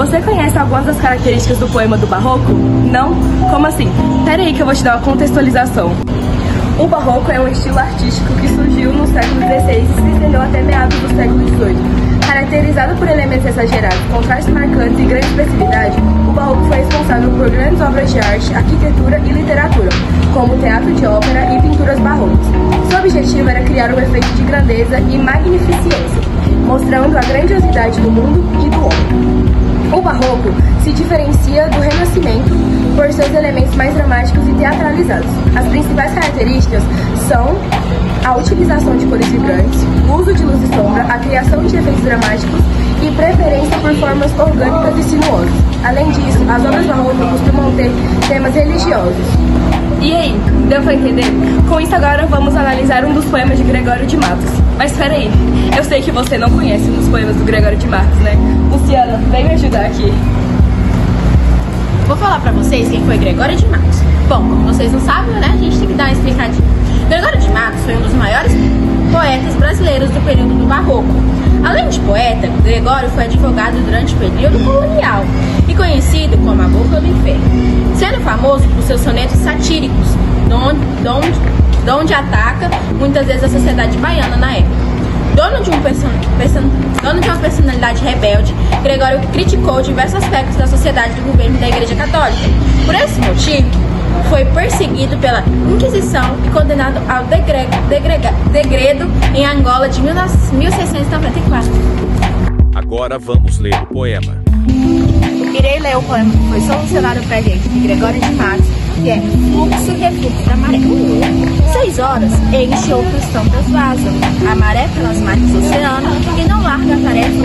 Você conhece algumas das características do poema do Barroco? Não? Como assim? Pera aí que eu vou te dar uma contextualização. O Barroco é um estilo artístico que surgiu no século XVI e se estendeu até meados do século XVIII. Caracterizado por elementos exagerados, contrastes marcantes e grande expressividade, o Barroco foi responsável por grandes obras de arte, arquitetura e literatura, como teatro de ópera e pinturas barrocas. Seu objetivo era criar um efeito de grandeza e magnificência, mostrando a grandiosidade do mundo e do homem. O Barroco se diferencia do Renascimento por seus elementos mais dramáticos e teatralizados. As principais características são a utilização de cores vibrantes, o uso de luz e sombra, a criação de efeitos dramáticos e preferência por formas orgânicas e sinuosas. Além disso, as obras barrocas costumam ter temas religiosos. E aí, deu pra entender? Com isso agora vamos analisar um dos poemas de Gregório de Matos. Mas espera aí, eu sei que você não conhece um dos poemas do Gregório de Matos, né? Luciana, vem me ajudar aqui. Vou falar pra vocês quem foi Gregório de Matos. Bom, como vocês não sabem, né, a gente tem que dar uma explicadinha. Gregório de Matos foi um dos maiores poetas brasileiros do período do Barroco. Além de poeta, Gregório foi advogado durante o período colonial e conhecido como a Boca do Inferno, sendo famoso por seus sonetos satíricos, onde ataca muitas vezes a sociedade baiana na época. Dono de uma personalidade rebelde, Gregório criticou diversos aspectos da sociedade do governo da Igreja Católica. Por esse motivo, foi perseguido pela Inquisição e condenado ao degredo em Angola de 1694. Agora vamos ler o poema. Irei ler o poema que foi solucionado pra gente de Gregório de Matos, que é Fluxo e Refluxo da Maré. 6 horas, enche outras tampas vazam, a maré pelas margens do oceano e não larga a tarefa.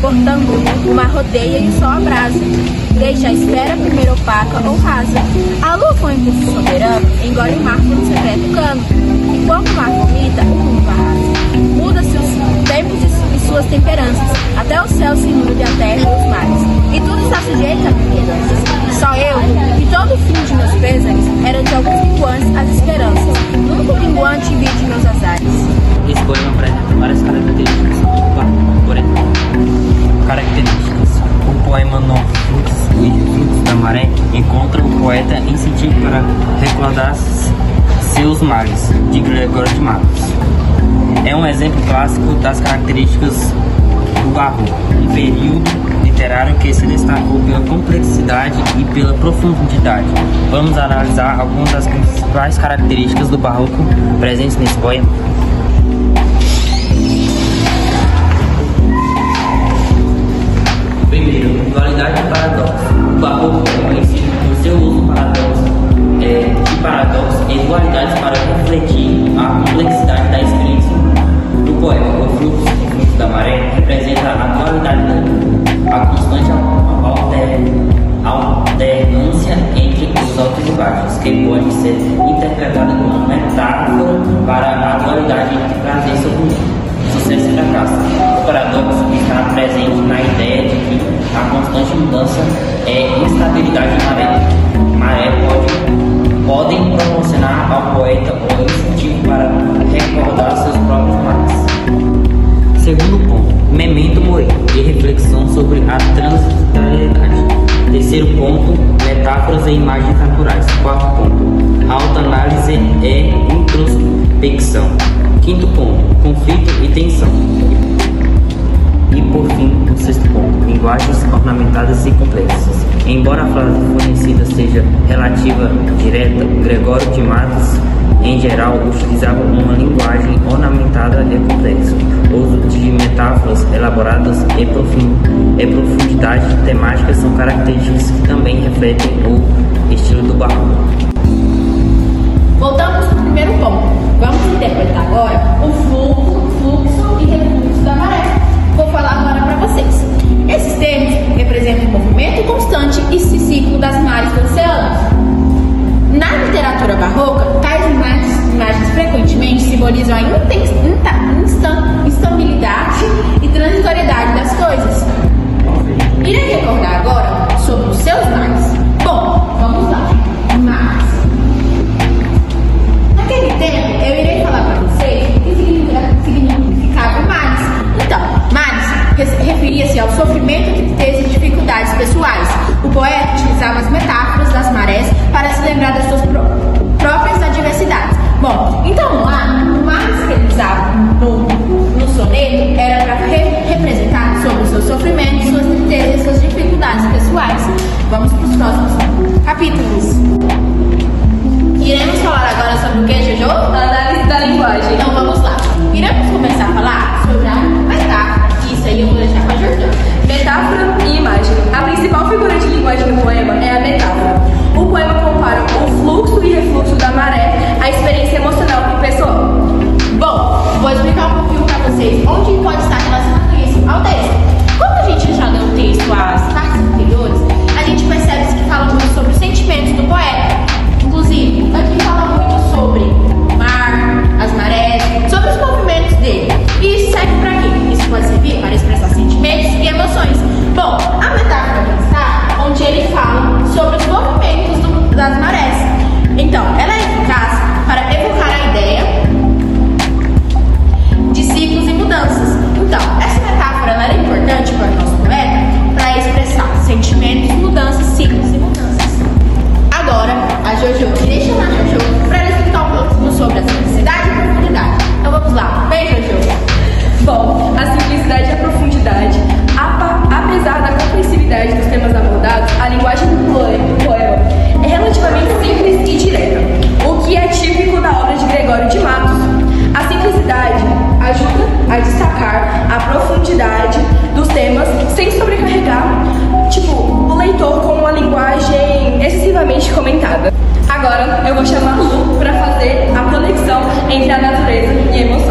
Portando, o mar rodeia e o sol abrasa, deixa a espera primeiro opaca ou rasa. A lua com impulso soberano engole o mar por um secreto cano, e quando o mar vomita, o mundo arrasa. Muda-se os tempos e suas temperanças, até o céu se inunde a terra e os mares, e tudo está sujeito a mudanças. Só eu, e todo o fim de meus pêsames, era de alguns minguantes as esperanças, nunca um minguante vi de meus azares. Esse poema apresenta várias características, por exemplo, características. O poema No Fluxo e Refluxo da Maré encontra o poeta incentivo para recordar seus males, de Gregório de Matos. É um exemplo clássico das características do Barroco, um período literário que se destacou pela complexidade e pela profundidade. Vamos analisar algumas das principais características do Barroco presentes nesse poema. Primeiro, dualidade e paradoxo. O Barroco é conhecido por seu uso de paradoxos e dualidades para refletir a complexidade da experiência do poema. O fluxo e refluxo da maré representa a dualidade da vida, a constante alternância entre os altos e baixos, que pode ser interpretada como metáfora para a dualidade entre prazer e sofrimento, sucesso e fracasso. O paradoxo está presente na ideia de que a constante mudança é instabilidade de maré podem proporcionar ao poeta o incentivo para recordar seus próprios males. Segundo ponto, memento mori e reflexão sobre a transitoriedade. Terceiro ponto, metáforas e imagens naturais. Quarto ponto, autoanálise e introspecção. Quinto ponto, conflito e tensão. E por fim, o sexto ponto, linguagens ornamentadas e complexas. Embora a frase fornecida seja relativa direta, Gregório de Matos, em geral, utilizava uma linguagem ornamentada e complexa. O uso de metáforas elaboradas e profundidade temática são características que também refletem o estilo do Barroco. Voltamos para o primeiro ponto. Vamos interpretar agora o fluxo e refluxo da maré. Vou falar agora para vocês. Esses termos representam o movimento constante e esse ciclo das mares do oceano. Na literatura barroca, tais imagens frequentemente simbolizam a instabilidade e transitoriedade das coisas. Irei recordar agora sobre os seus males. Bom, vamos lá. Mas, naquele tempo, eu irei falar para vocês o que significa agora eu vou chamar a Lu para fazer a conexão entre a natureza e a emoção.